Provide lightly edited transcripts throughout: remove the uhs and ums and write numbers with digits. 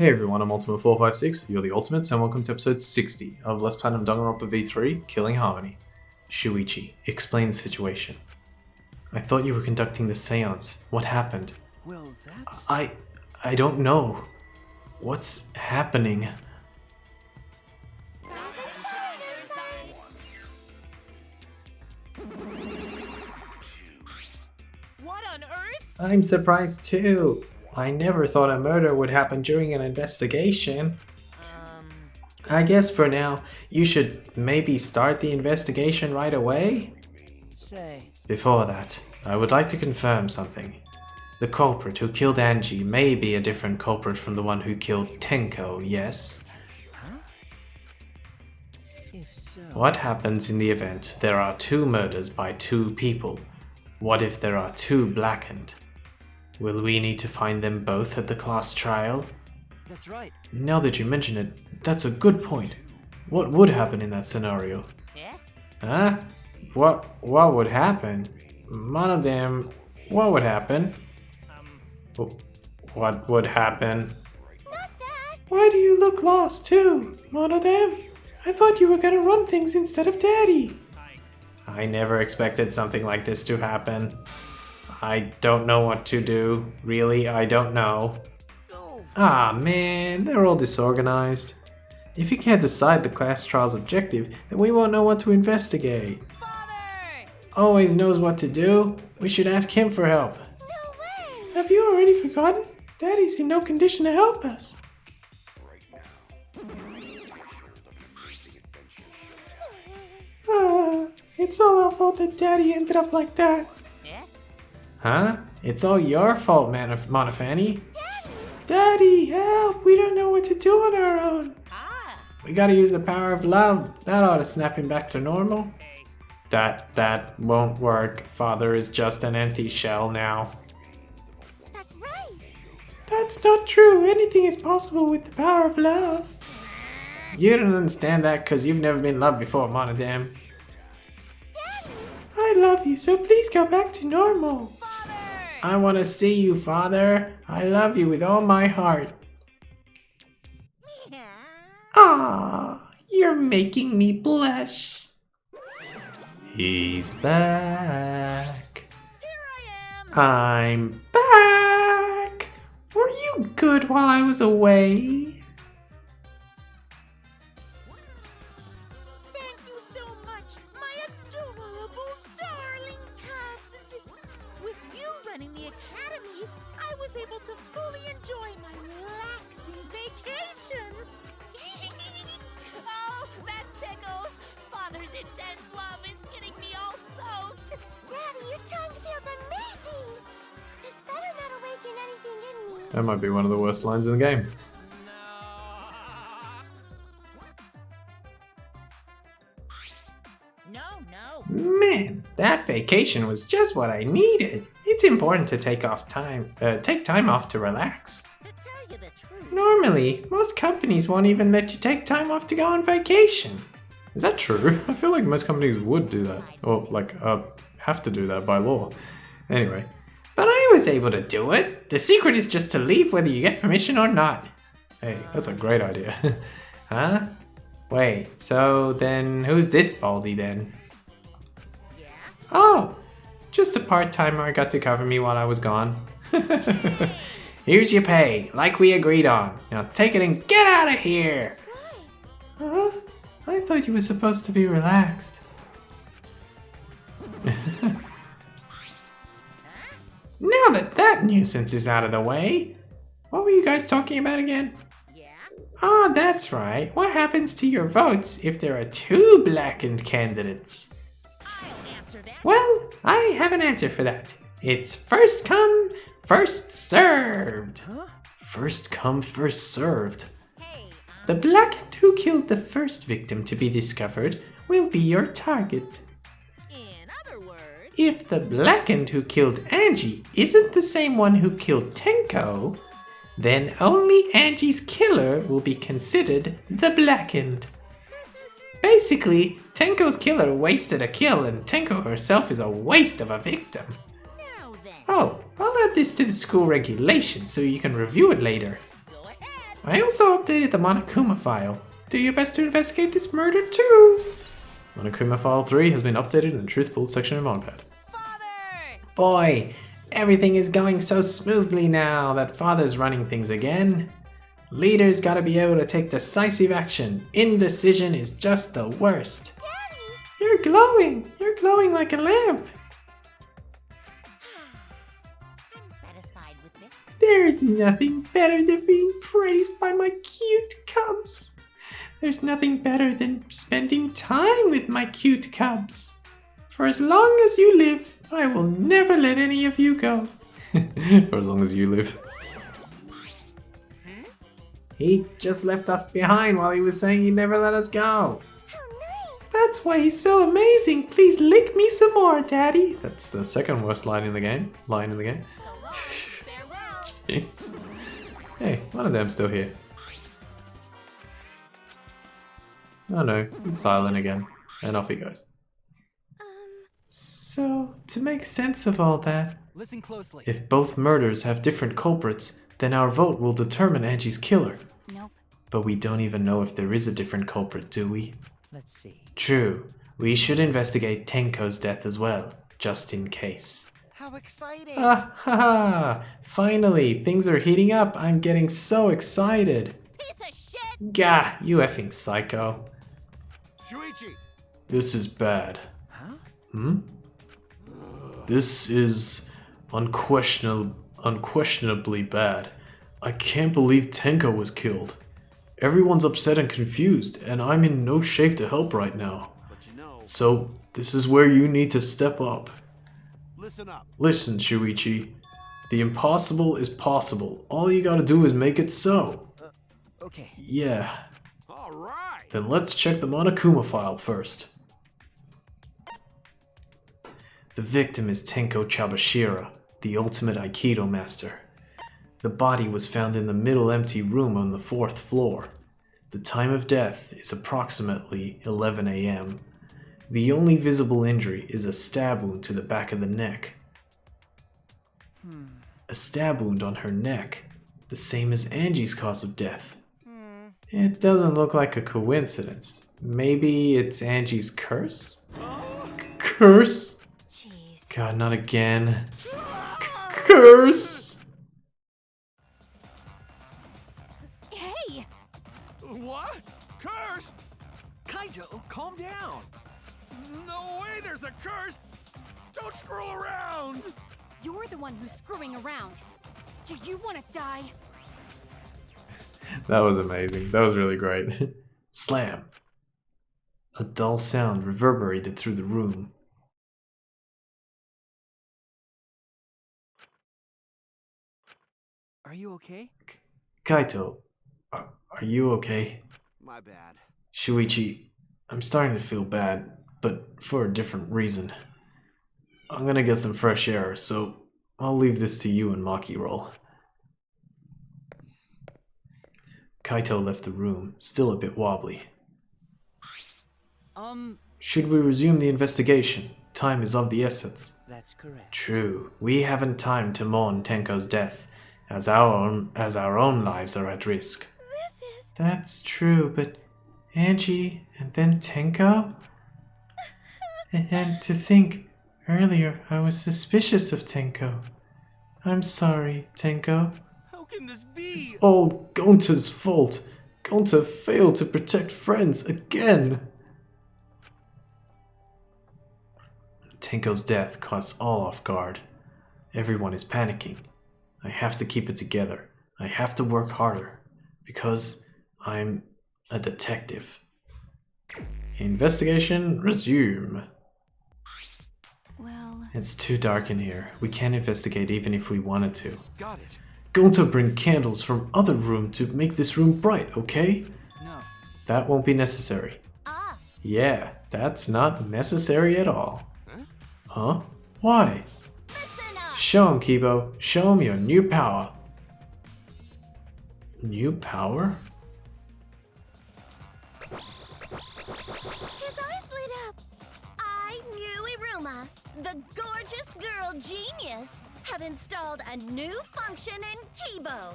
Hey everyone, I'm Ultimate456, you're the Ultimates, and welcome to episode 60 of Let's Platinum Danganronpa V3, Killing Harmony. Shuichi, explain the situation. I thought you were conducting the seance. What happened? Well, that's... I don't know. What's happening? What on earth? I'm surprised too. I never thought a murder would happen during an investigation. I guess for now, you should maybe start the investigation right away? Say... Before that, I would like to confirm something. The culprit who killed Angie may be a different culprit from the one who killed Tenko, yes? Huh? If so... What happens in the event there are two murders by two people? What if there are two blackened? Will we need to find them both at the class trial? That's right. Now that you mention it, that's a good point. What would happen in that scenario? Yeah? Huh? What would happen? Monodam, what would happen? What would happen? Not that! Why do you look lost too, Monodam? I thought you were gonna run things instead of Daddy. I never expected something like this to happen. I don't know what to do. Really, I don't know. Ah man, they're all disorganized. If you can't decide the class trial's objective, then we won't know what to investigate. Father! Always knows what to do. We should ask him for help. No way! Have you already forgotten? Daddy's in no condition to help us. It's all our fault that Daddy ended up like that. Yeah? Huh? It's all your fault, Monofani. Daddy, help! We don't know what to do on our own. Ah! We gotta use the power of love. That ought to snap him back to normal. That won't work. Father is just an empty shell now. That's right! That's not true. Anything is possible with the power of love. You don't understand that because you've never been loved before, Monodam. Daddy! I love you, so please go back to normal. Father! I want to see you, Father. I love you with all my heart. Ah, you're making me blush. He's back. Here I am! I'm back. Were you good while I was away? Thank you so much, my adorable darling cubs! With you running the academy, I was able to fully enjoy my relaxing vacation! Oh, that tickles! Father's intense love is getting me all soaked! Daddy, your tongue feels amazing! This better not awaken anything in me. That might be one of the worst lines in the game. No. Man, that vacation was just what I needed. It's important to take time off to relax. To tell you the truth, Normally, most companies won't even let you take time off to go on vacation. Is that true? I feel like most companies would do that. Or, have to do that by law. Anyway. But I was able to do it. The secret is just to leave whether you get permission or not. Hey, that's a great idea. Huh? Wait, so then who's this Baldy then? yeah? Oh, just a part-timer I got to cover me while I was gone. Here's your pay, like we agreed on. Now take it and get out of here! Huh? I thought you were supposed to be relaxed. Now that nuisance is out of the way, what were you guys talking about again? Yeah? Oh, that's right. What happens to your votes if there are two blackened candidates? I'll answer that. Well, I have an answer for that. It's first come, first served. Huh? First come, first served. Hey, The blackened who killed the first victim to be discovered will be your target. in other words... If the blackened who killed Angie isn't the same one who killed Tenko, then only Angie's killer will be considered the blackened. Basically, Tenko's killer wasted a kill and Tenko herself is a waste of a victim. Now then, Oh, I'll add this to the school regulations so you can review it later. go ahead. I also updated the Monokuma file. Do your best to investigate this murder too. Monokuma file 3 has been updated in the Truth Pool section of Monopad. Father! Boy, everything is going so smoothly now that Father's running things again. Leaders gotta be able to take decisive action. Indecision is just the worst. Daddy! You're glowing! You're glowing like a lamp! I'm satisfied with this. There's nothing better than being praised by my cute cubs. There's nothing better than spending time with my cute cubs. For as long as you live, I will never let any of you go. For as long as you live. He just left us behind while he was saying he'd never let us go. How nice! That's why he's so amazing. Please lick me some more, Daddy. That's the second worst line in the game. So long, farewell. Jeez. Hey, one of them's still here. Oh no, he's silent again. And off he goes. So, to make sense of all that, Listen closely. if both murders have different culprits, then our vote will determine Angie's killer. Nope. But we don't even know if there is a different culprit, do we? Let's see. True. We should investigate Tenko's death as well, just in case. How exciting! Ah ha ha! Finally, things are heating up. I'm getting so excited. Piece of shit! Gah, you effing psycho. Shuichi! This is bad. Huh? This is unquestionably bad. I can't believe Tenko was killed. Everyone's upset and confused, and I'm in no shape to help right now. But you know, So, this is where you need to step up. listen up. Listen, Shuichi. The impossible is possible. All you gotta do is make it so. Okay. Yeah. All right. Then let's check the Monokuma file first. The victim is Tenko Chabashira, the ultimate Aikido master. The body was found in the middle empty room on the 4th floor. The time of death is approximately 11 a.m. The only visible injury is a stab wound to the back of the neck. A stab wound on her neck, the same as Angie's cause of death. It doesn't look like a coincidence. Maybe it's Angie's curse? Curse? Jeez. God, not again. Curse! Hey! What? Curse? Kaito, calm down. No way there's a curse! Don't screw around! You're the one who's screwing around. Do you want to die? That was amazing. That was really great. Slam. A dull sound reverberated through the room. Are you okay? Kaito, are you okay? My bad. Shuichi, I'm starting to feel bad, but for a different reason. I'm gonna get some fresh air, so I'll leave this to you and Maki roll. Kaito left the room, still a bit wobbly. Should we resume the investigation? Time is of the essence. That's correct. True, we haven't time to mourn Tenko's death, as our own lives are at risk. This is... That's true, but Angie and then Tenko? And to think, earlier I was suspicious of Tenko. I'm sorry, Tenko. How can this be? It's all Gonta's fault. Gonta failed to protect friends again. Tenko's death caught us all off guard. Everyone is panicking. I have to keep it together. I have to work harder. Because I'm a detective. Investigation resume. Well, It's too dark in here. We can't investigate even if we wanted to. Got it. Gonta bring candles from other room to make this room bright, okay? No. That won't be necessary. Ah, Yeah, that's not necessary at all. Huh? Why? listen up! Show him, Kibo. Show him your new power. New power? His eyes lit up. I, New Iruma, the gorgeous girl genius, have installed a new function in Kibo.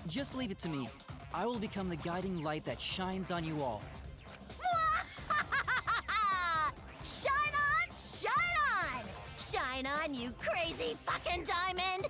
Just leave it to me. I will become the guiding light that shines on you all. Shine on, shine on! Shine on, you crazy fucking diamond!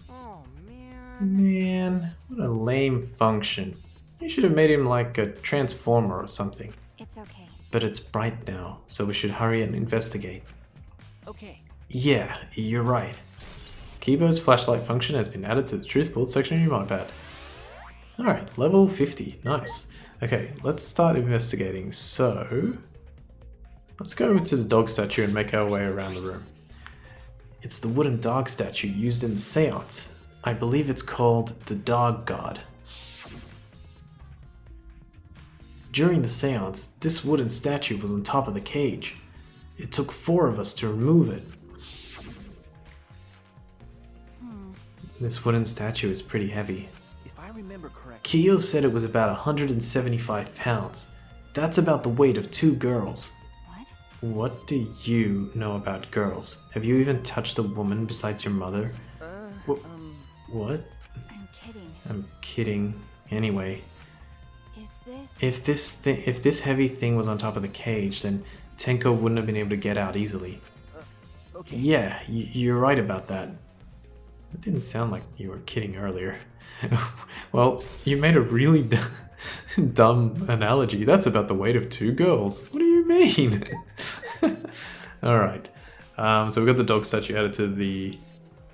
Oh, man. Man, what a lame function. You should have made him like a transformer or something. It's okay. But it's bright now, so we should hurry and investigate. Okay. Yeah, you're right. Kibo's flashlight function has been added to the truth board section of your modpad. Alright, level 50. Nice. Okay, let's start investigating. So, let's go over to the dog statue and make our way around the room. It's the wooden dog statue used in the seance. I believe it's called the Dog God. During the seance, this wooden statue was on top of the cage. It took 4 of us to remove it. This wooden statue is pretty heavy. If I remember correctly, Kyo said it was about 175 pounds. That's about the weight of 2 girls. What? What do you know about girls? Have you even touched a woman besides your mother? What? I'm kidding. I'm kidding. Anyway, Is this... if this heavy thing was on top of the cage, then Tenko wouldn't have been able to get out easily. okay. Yeah, you're right about that. It didn't sound like you were kidding earlier. Well, you made a really dumb analogy. That's about the weight of 2 girls. What do you mean? Alright. So we've got the dog statue added to the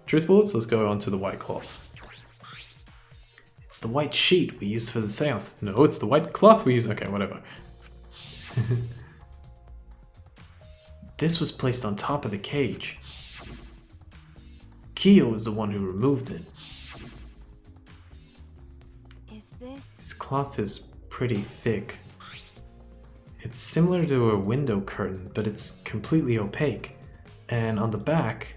truth bullets. Let's go on to the white cloth. It's the white sheet we used for the seance. No, it's the white cloth we use. Okay, whatever. This was placed on top of the cage. Kyo is the one who removed it. Is this... This cloth is pretty thick. It's similar to a window curtain, but it's completely opaque. And on the back,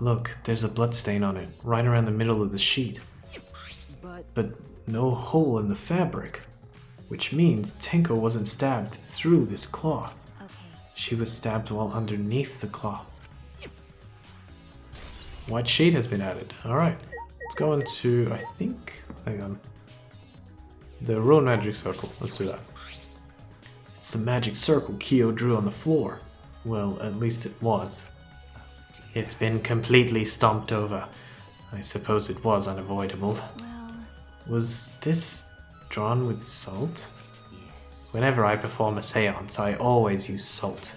look, there's a bloodstain on it, right around the middle of the sheet. But no hole in the fabric, which means Tenko wasn't stabbed through this cloth. Okay. She was stabbed while underneath the cloth. White sheet has been added. Alright, let's go into, I think, hang on. The Road Magic Circle, let's do that. It's the magic circle Kyo drew on the floor. Well, at least it was. It's been completely stomped over. I suppose it was unavoidable. Well... Was this drawn with salt? Yes. Whenever I perform a seance, I always use salt.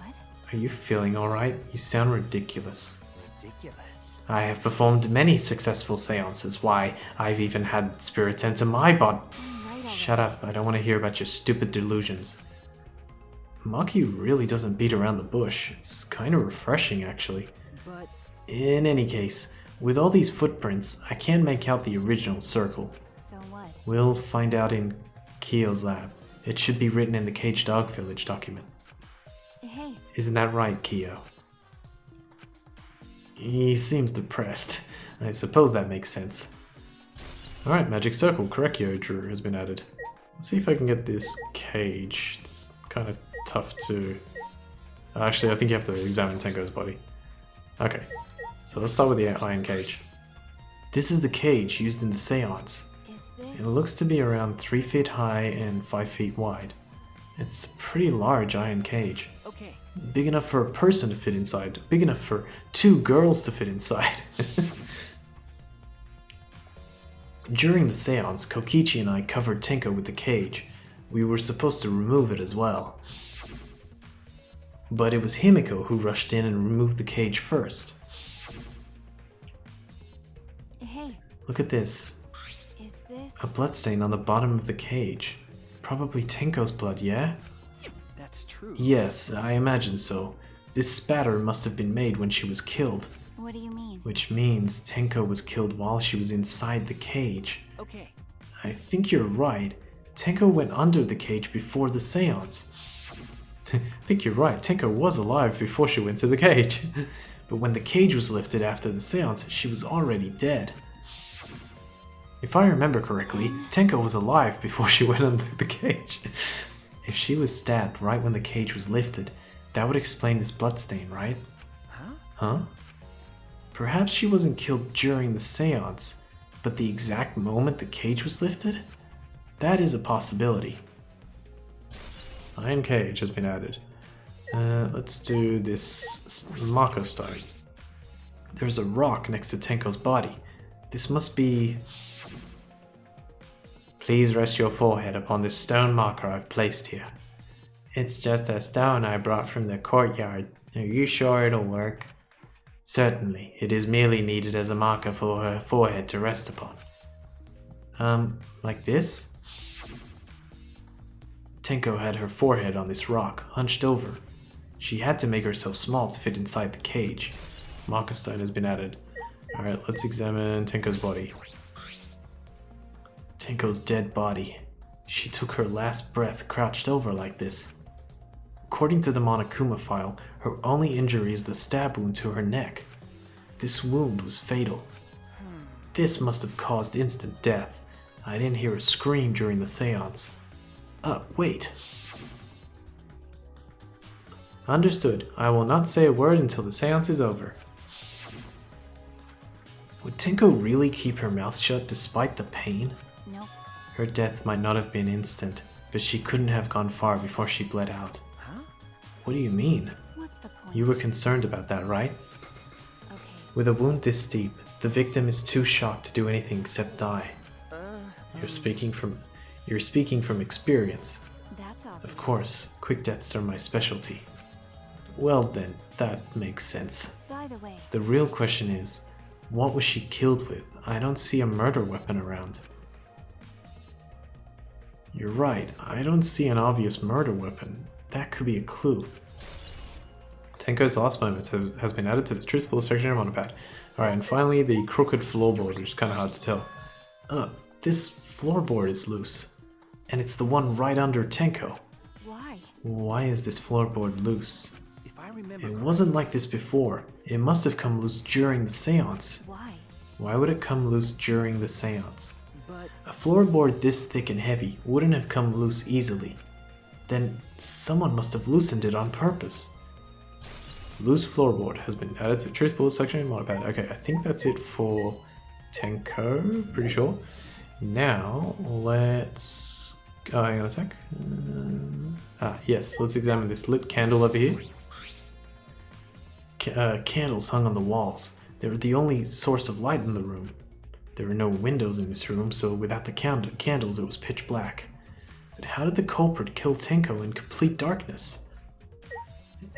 What? Are you feeling alright? You sound ridiculous. Ridiculous. I have performed many successful seances. Why, I've even had spirits enter my body. I'm right Shut up, I don't want to hear about your stupid delusions. Maki really doesn't beat around the bush. It's kind of refreshing, actually. But In any case, with all these footprints, I can't make out the original circle. So what? We'll find out in Kyo's lab. It should be written in the Cage Dog Village document. Hey, Isn't that right, Kyo? He seems depressed. I suppose that makes sense. Alright, Magic Circle Korekyo drew has been added. Let's see if I can get this cage. It's kind of tough to... Actually, I think you have to examine Tenko's body. Okay, so let's start with the iron cage. This is the cage used in the seance. is this... It looks to be around 3 feet high and 5 feet wide. It's a pretty large iron cage. okay. Big enough for a person to fit inside. Big enough for 2 girls to fit inside. During the seance, Kokichi and I covered Tenko with the cage. We were supposed to remove it as well. But it was Himiko who rushed in and removed the cage first. Hey, Look at this. is this... A bloodstain on the bottom of the cage. Probably Tenko's blood, yeah? That's true. Yes, I imagine so. This spatter must have been made when she was killed, What do you mean? which means Tenko was killed while she was inside the cage. Okay. I think you're right. Tenko went under the cage before the seance. I think you're right. Tenko was alive before she went to the cage. But when the cage was lifted after the seance, she was already dead. If I remember correctly, Tenko was alive before she went under the cage. If she was stabbed right when the cage was lifted, that would explain this bloodstain, right? Huh? Huh? Perhaps she wasn't killed during the seance, but the exact moment the cage was lifted? That is a possibility. Iron cage has been added. Let's do this Mako stone. There's a rock next to Tenko's body. This must be... Please rest your forehead upon this stone marker I've placed here. It's just a stone I brought from the courtyard. Are you sure it'll work? Certainly, it is merely needed as a marker for her forehead to rest upon. Like this? Tenko had her forehead on this rock, hunched over. She had to make herself small to fit inside the cage. Marker stone has been added. Alright, let's examine Tenko's body. Tenko's dead body. She took her last breath crouched over like this. According to the Monokuma file, her only injury is the stab wound to her neck. This wound was fatal. This must have caused instant death. I didn't hear a scream during the seance. Wait. Understood. I will not say a word until the seance is over. Would Tenko really keep her mouth shut despite the pain? Nope. Her death might not have been instant, but she couldn't have gone far before she bled out. Huh? What do you mean? What's the point? You were concerned about that, right? Okay. With a wound this deep, the victim is too shocked to do anything except die. You're speaking from experience. That's obvious. Of course, quick deaths are my specialty. Well then, that makes sense. By the way, The real question is, what was she killed with? I don't see a murder weapon around. You're right, I don't see an obvious murder weapon. That could be a clue. Tenko's last moments has been added to the truthful section of Monopad. Alright, and finally the crooked floorboard, which is kind of hard to tell. This floorboard is loose. And it's the one right under Tenko. why? Why is this floorboard loose? If I remember It wasn't like this before. It must have come loose during the seance. Why? Why would it come loose during the seance? but A floorboard this thick and heavy wouldn't have come loose easily. Then someone must have loosened it on purpose. Loose floorboard has been added to the truth bullet section in Monopad. Okay, I think that's it for Tenko, pretty sure. Now, let's... Oh, hang on a sec. Yes, let's examine this lit candle over here. Candles hung on the walls. They were the only source of light in the room. There were no windows in this room, so without the candles it was pitch black. But how did the culprit kill Tenko in complete darkness?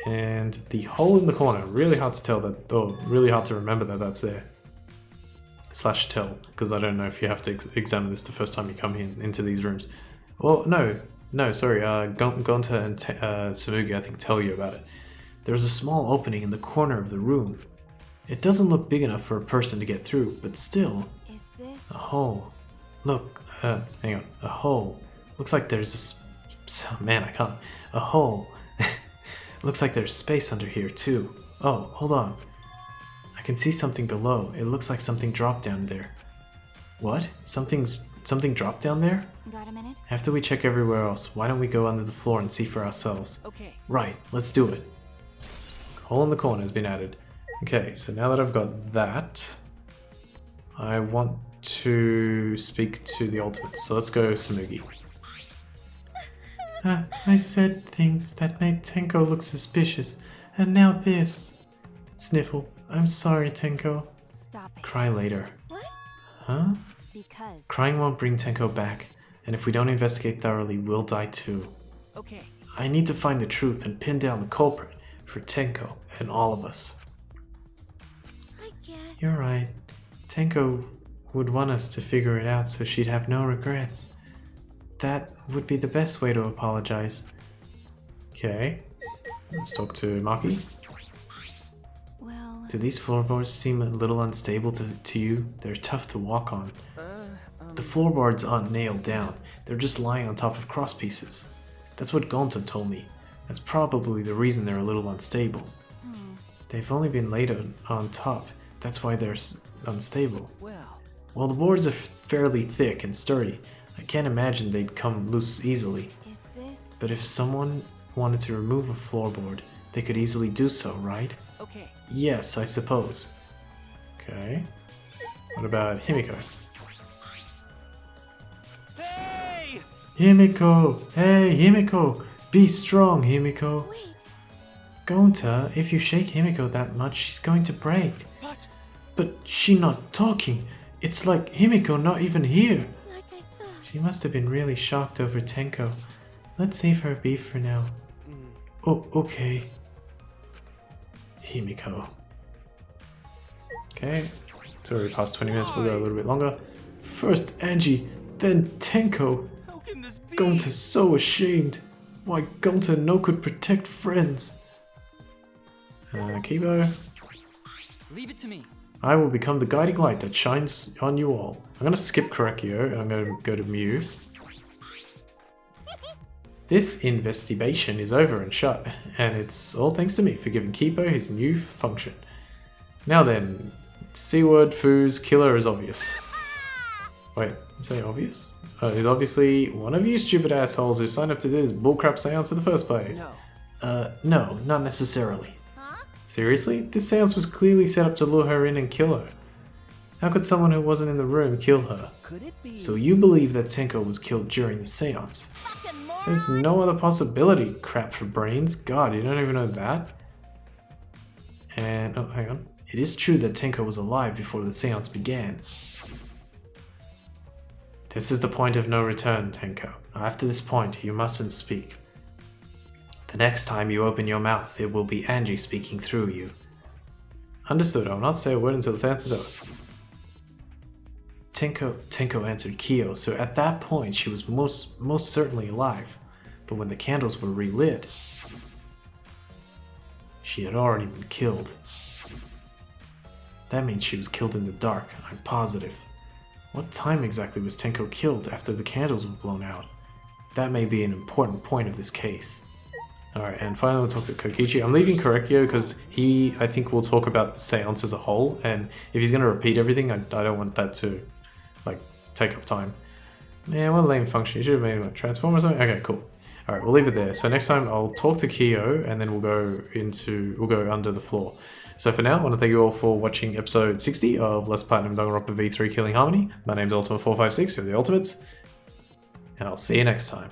And the hole in the corner, really hard to tell that, or really hard to remember that that's there. Slash tell, because I don't know if you have to examine this the first time you come into these rooms. Well, no, sorry, Gonta and Tsumugi I think tell you about it. There's a small opening in the corner of the room. It doesn't look big enough for a person to get through, but still, Is this... a hole. Look, hang on, a hole. Looks like there's man, I can't. A hole. Looks like there's space under here too. Oh, hold on. I can see something below. It looks like something dropped down there. What? Something dropped down there? Got a minute? After we check everywhere else, why don't we go under the floor and see for ourselves? okay. Right, let's do it. Hole in the corner has been added. Okay, so now that I've got that, I want to speak to the ultimates. So let's go Tsumugi. I said things that made Tenko look suspicious, and now this. Sniffle. I'm sorry, Tenko. Stop it. Cry later. What? Huh? Because... Crying won't bring Tenko back, and if we don't investigate thoroughly, we'll die too. Okay. I need to find the truth and pin down the culprit for Tenko and all of us. I guess. You're right. Tenko would want us to figure it out so she'd have no regrets. That would be the best way to apologize. Okay. Let's talk to Maki. Well... Do these floorboards seem a little unstable to you? They're tough to walk on. The floorboards aren't nailed down. They're just lying on top of cross pieces. That's what Gonta told me. That's probably the reason they're a little unstable. They've only been laid on top. That's why they're unstable. Well, the boards are fairly thick and sturdy. I can't imagine they'd come loose easily. Is this... But if someone wanted to remove a floorboard, they could easily do so, right? Okay. yes, I suppose. Okay. What about Himiko? Hey! Himiko! Hey, Himiko! Be strong, Himiko! Wait, Gonta, if you shake Himiko that much, she's going to break. But But she not talking. It's like Himiko not even here. like I thought. She must have been really shocked over Tenko. Let's save her beef for now. Oh, okay. Himiko. Okay, it's already past 20 minutes, we'll go a little bit longer. First Angie, then Tenko. how can this be? Gonta's so ashamed. Why Gonta no could protect friends. Kibo. Leave it to me. I will become the guiding light that shines on you all. I'm gonna skip Korekio and I'm gonna go to Mew. This investigation is over and shut, and it's all thanks to me for giving Kipo his new function. Now then, C-word, Foos, killer is obvious. Wait, say obvious? He's obviously one of you stupid assholes who signed up to do this bullcrap seance in the first place. No. No, not necessarily. Huh? Seriously? This seance was clearly set up to lure her in and kill her. How could someone who wasn't in the room kill her? Could it be? So you believe that Tenko was killed during the seance? Fucking moron! There's no other possibility, crap for brains. God, you don't even know that? And, oh, hang on. It is true that Tenko was alive before the seance began. This is the point of no return, Tenko. After this point, you mustn't speak. The next time you open your mouth, it will be Angie speaking through you. Understood, I will not say a word until the seance is over. Tenko answered Kyo, so at that point she was most certainly alive. But when the candles were relit, she had already been killed. That means she was killed in the dark, I'm positive. What time exactly was Tenko killed after the candles were blown out? That may be an important point of this case. Alright, and finally we'll talk to Kokichi. I'm leaving Korekio because he, I think, will talk about the seance as a whole, and if he's going to repeat everything, I don't want that to, like, take up time. Man, what a lame function. You should have made it like transform or something. Okay, cool. Alright, we'll leave it there. So next time I'll talk to Kyo, and then we'll go under the floor. So for now, I want to thank you all for watching episode 60 of Let's Platinum Danganronpa V3 Killing Harmony. My name's Ultima456, you're the Ultimates, and I'll see you next time.